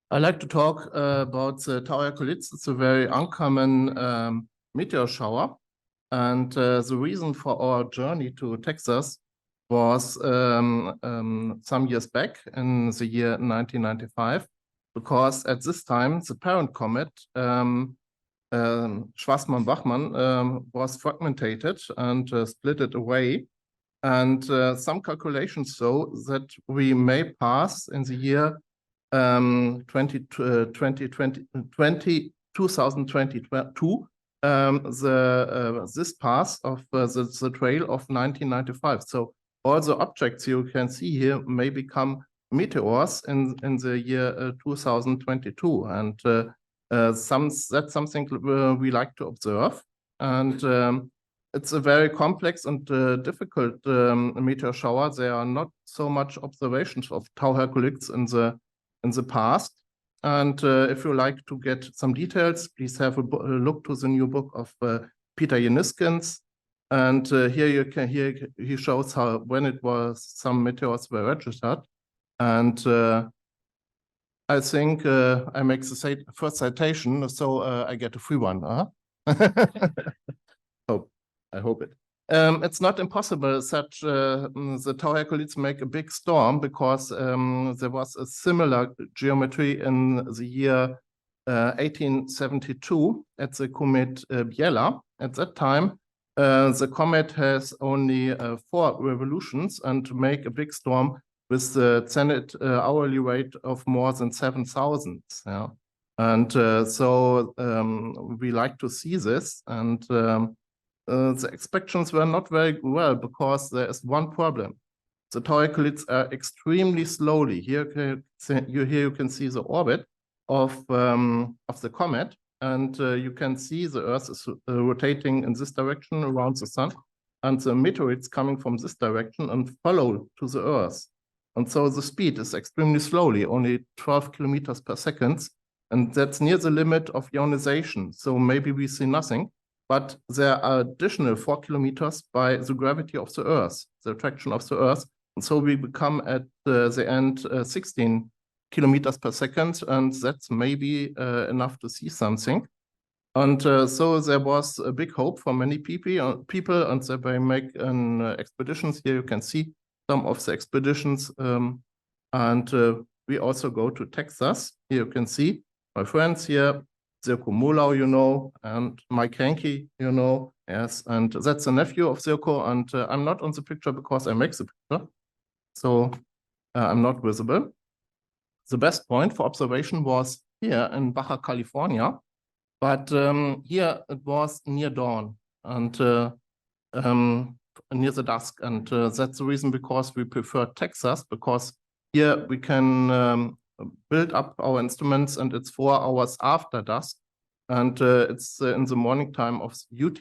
I like to talk about the Tau Herculids. It's a very uncommon meteor shower. And the reason for our journey to Texas was some years back in the year 1995, because at this time, the parent comet, Schwarzmann-Bachmann, was fragmented and split away. And some calculations show that we may pass in the year 2022 this path of the trail of 1995. So all the objects you can see here may become meteors in the year 2022, and that's something we like to observe. And it's a very complex and difficult meteor shower. There are not so much observations of Tau Herculids in the past. And if you like to get some details, please have a look to the new book of Peter Janiskins. And here he shows how when it was some meteors were registered. And I think I make the first citation, so I get a free one. Huh? I hope it. It's not impossible that the Tau Herculids make a big storm, because there was a similar geometry in the year 1872 at the comet Biela. At that time, the comet has only 4 revolutions and make a big storm with the Zenit hourly rate of more than 7,000. Yeah. And so we like to see this, and the expectations were not very well, because there is one problem. The Tau Herculids are extremely slowly. Here you can see the orbit of the comet, and you can see the Earth is rotating in this direction around the Sun, and the meteorites coming from this direction and follow to the Earth. And so the speed is extremely slowly, only 12 kilometers per second, and that's near the limit of ionization. So maybe we see nothing. But there are additional 4 kilometers by the gravity of the Earth, the attraction of the Earth. And so we become at the end 16 kilometers per second, and that's maybe enough to see something. And so there was a big hope for many people, and they make expeditions. Here you can see some of the expeditions. And we also go to Texas. Here you can see my friends here. Silko Molau, you know, and Mike Henke, you know, yes, and that's the nephew of Silko, and I'm not on the picture because I make the picture, so I'm not visible. The best point for observation was here in Baja California, but here it was near dawn and near the dusk, and that's the reason because we prefer Texas, because here we can build up our instruments, and it's 4 hours after dusk, and it's in the morning time of UT.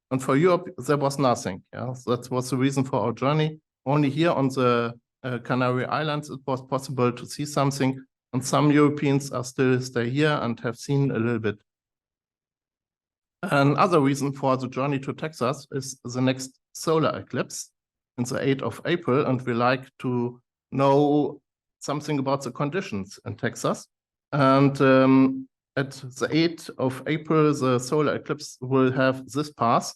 And for Europe, there was nothing. Yeah, so that was the reason for our journey. Only here on the Canary Islands, it was possible to see something, and some Europeans are still stay here and have seen a little bit. Another reason for the journey to Texas is the next solar eclipse in the 8th of April, and we like to know something about the conditions in Texas. And at the 8th of April, the solar eclipse will have this path.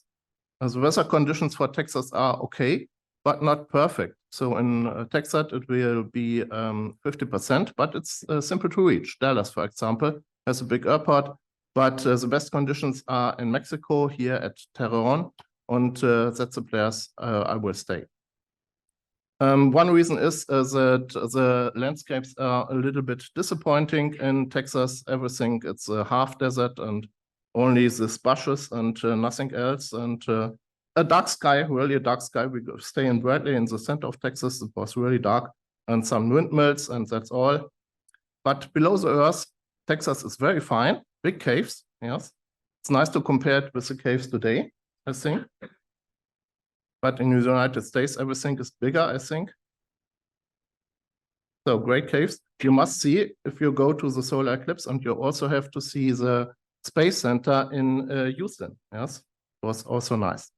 The weather conditions for Texas are okay, but not perfect. So in Texas, it will be 50%, but it's simple to reach. Dallas, for example, has a big airport, but the best conditions are in Mexico, here at Torreon, and that's the place I will stay. One reason is that the landscapes are a little bit disappointing in Texas. Everything, it's a half desert and only these bushes and nothing else. And a dark sky, really a dark sky. We stay in Bradley in the center of Texas. It was really dark, and some windmills, and that's all. But below the Earth, Texas is very fine. Big caves, yes. It's nice to compare it with the caves today, I think. But in the United States, everything is bigger, I think. So great caves. You must see if you go to the solar eclipse, and you also have to see the Space Center in Houston. Yes, it was also nice.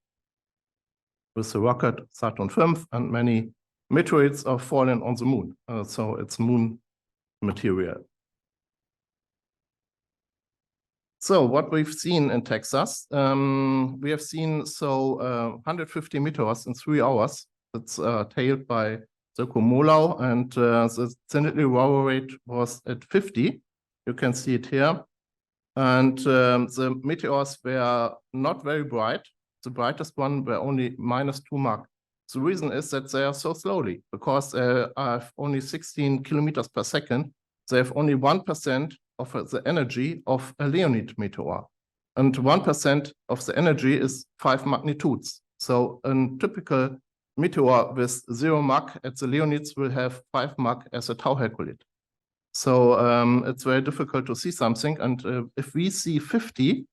With the rocket Saturn V, and many meteorites are falling on the moon. So it's moon material. So what we've seen in Texas, we have seen 150 meteors in 3 hours. It's tailed by the Cumulo, and the Zenithal roll rate was at 50. You can see it here. And the meteors were not very bright. The brightest one were only -2 Mach. The reason is that they are so slowly, because they have only 16 kilometers per second. They have only 1% of the energy of a Leonid meteor. And 1% of the energy is 5 magnitudes. So a typical meteor with 0 Mach at the Leonids will have 5 Mach as a tau Herculid. So it's very difficult to see something. And if we see 50,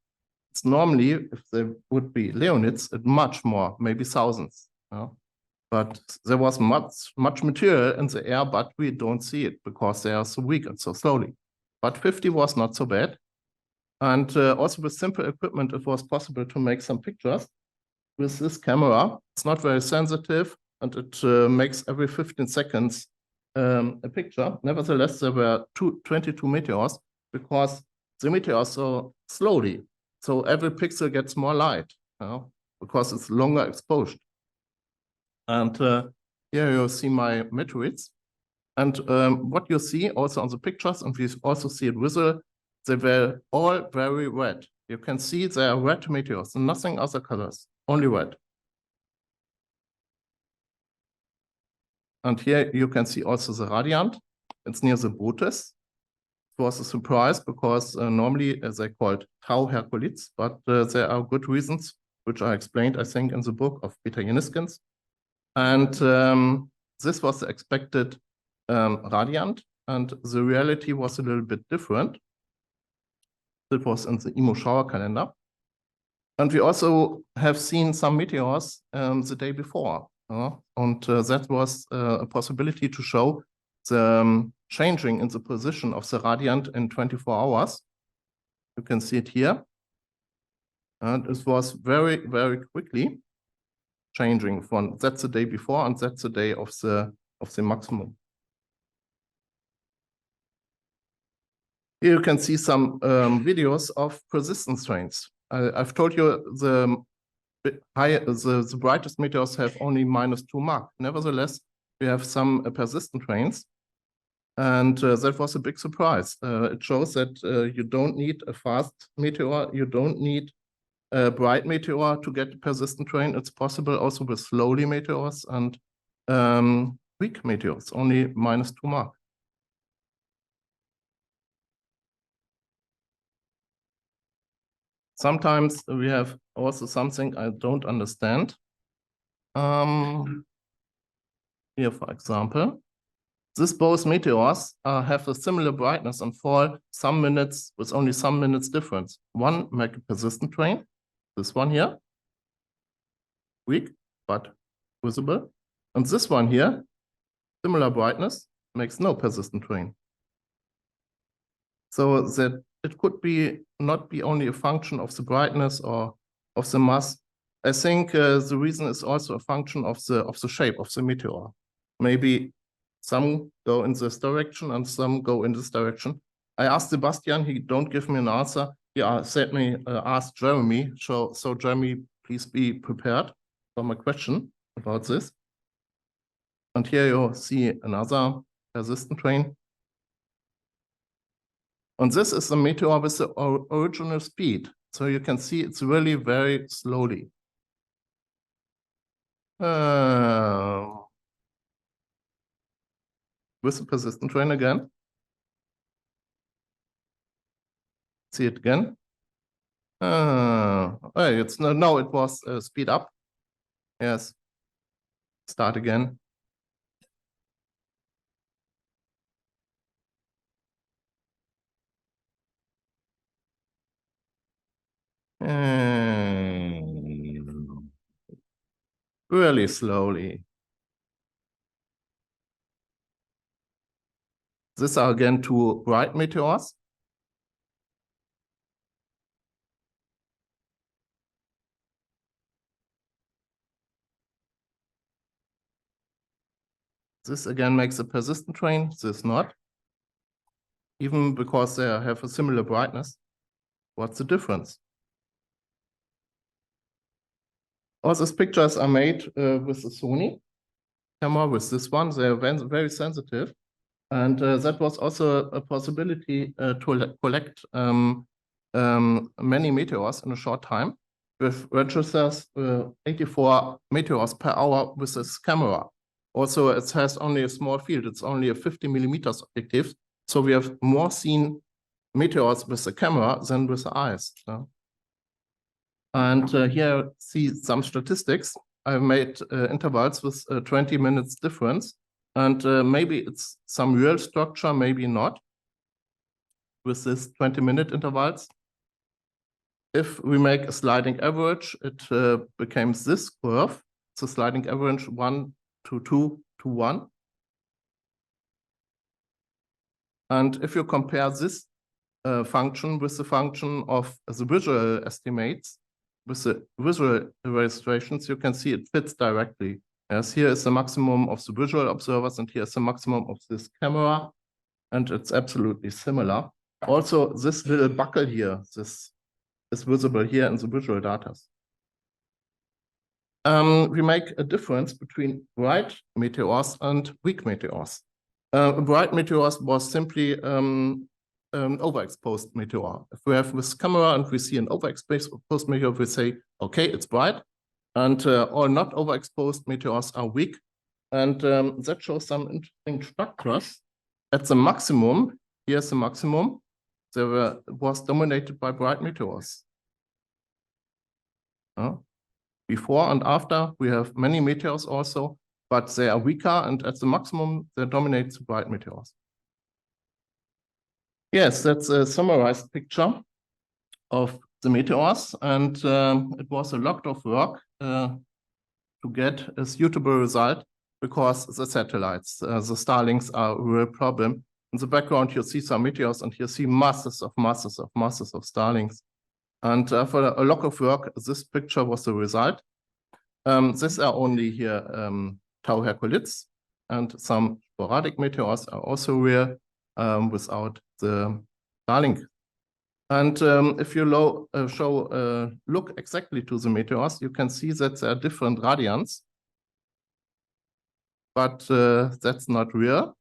it's normally, if they would be Leonids, much more, maybe thousands. But there was much material in the air, but we don't see it because they are so weak and so slowly. But 50 was not so bad. And also with simple equipment, it was possible to make some pictures with this camera. It's not very sensitive, and it makes every 15 seconds a picture. Nevertheless, there were 22 meteors because the meteors so slowly. So every pixel gets more light because it's longer exposed. And here you see my meteorites. And what you see also on the pictures, and we also see it visual, they were all very red. You can see they are red meteors, nothing other colors, only red. And here you can see also the radiant. It's near the Brutus. It was a surprise because normally they're called tau Herculids, but there are good reasons, which I explained, I think, in the book of Peter Jeniskens. And this was the expected radiant, and the reality was a little bit different. It was in the IMO shower calendar. And we also have seen some meteors the day before. And that was a possibility to show the changing in the position of the radiant in 24 hours. You can see it here. And it was very, very quickly changing from that's the day before and that's the day of the maximum. Here you can see some videos of persistence trains. I've told you the brightest meteors have only -2 Mach. Nevertheless, we have some persistent trains, and that was a big surprise. It shows that you don't need a fast meteor, you don't need a bright meteor to get a persistent train. It's possible also with slowly meteors and weak meteors, only -2 Mach. Sometimes we have also something I don't understand. Here, for example, both meteors have a similar brightness and fall some minutes with only some minutes difference. One make a persistent train, this one here, weak but visible. And this one here, similar brightness, makes no persistent train. So that it could be not be only a function of the brightness or of the mass. I think the reason is also a function of the shape of the meteor. Maybe some go in this direction and some go in this direction. I asked Sebastian, he don't give me an answer. He said me, ask Jeremy. So Jeremy, please be prepared for my question about this. And here you see another persistent train. And this is the meteor with the original speed. So you can see it's really very slowly. With the persistent train again. See it again. It's no, it was speed up. Yes. Start again. Really slowly. These are again two bright meteors. This again makes a persistent train, this not. Even because they have a similar brightness. What's the difference? All these pictures are made with the Sony camera, with this one. They are very sensitive. And that was also a possibility to collect many meteors in a short time with registers 84 meteors per hour with this camera. Also, it has only a small field. It's only a 50 millimeters objective. So we have more seen meteors with the camera than with the eyes. And here see some statistics. I made intervals with 20 minutes difference. And maybe it's some real structure, maybe not, with this 20-minute intervals. If we make a sliding average, it becomes this curve. It's a sliding average 1 to 2 to 1. And if you compare this function with the function of the visual estimates, with the visual registrations, you can see it fits directly. Yes, here is the maximum of the visual observers, and here is the maximum of this camera, and it's absolutely similar. Also, this little buckle here, this is visible here in the visual data. We make a difference between bright meteors and weak meteors. Bright meteors was simply an overexposed meteor. If we have this camera and we see an overexposed meteor, we say, okay, it's bright. And all not overexposed meteors are weak. And that shows some interesting structures. At the maximum, here's the maximum, was dominated by bright meteors. Before and after, we have many meteors also, but they are weaker, and at the maximum, they dominate the bright meteors. Yes, that's a summarized picture of the meteors, and it was a lot of work to get a suitable result because the satellites, the Starlinks are a real problem. In the background, you see some meteors, and you see masses of Starlinks. And for a lot of work, this picture was the result. These are only here tau Herculids, and some sporadic meteors are also real without the Starlink. And if you look exactly to the meteors, you can see that there are different radiants, but that's not real.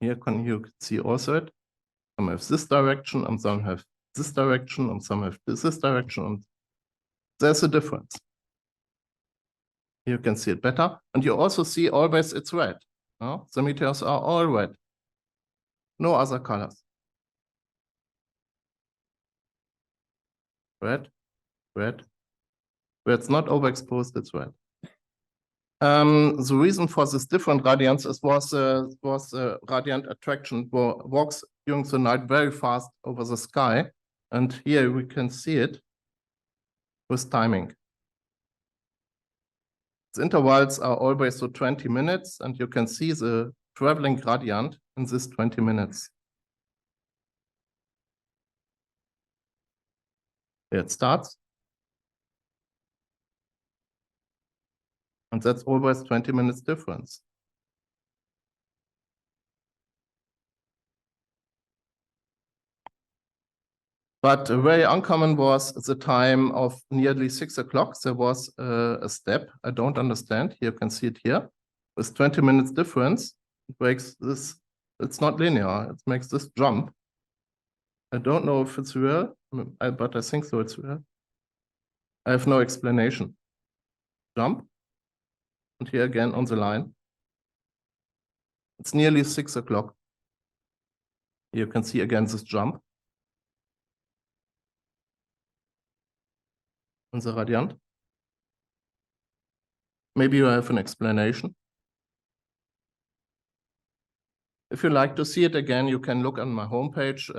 Here you can see also it. Some have this direction, and some have this direction, and some have this direction, and there's a difference. You can see it better, and you also see always it's red. The meteors are all red. No other colors. Red, red. Where it's not overexposed, it's red. The reason for this different radiance was radiant attraction, walks during the night very fast over the sky. And here we can see it with timing. The intervals are always so 20 minutes, and you can see the traveling gradient in this 20 minutes. Here it starts. And that's always 20 minutes difference. But very uncommon was the time of nearly 6 o'clock. There was a step I don't understand. Here you can see it here. With 20 minutes difference, it makes this, it's not linear. It makes this jump. I don't know if it's real, but I think so it's real. I have no explanation. Jump. And here again on the line. It's nearly 6 o'clock. You can see again this jump. In the radiant. Maybe you have an explanation. If you like to see it again, you can look on my homepage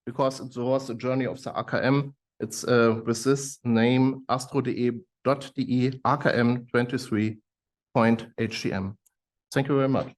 because it was the journey of the AKM. It's with this name astro.de AKM 23.htm. Thank you very much.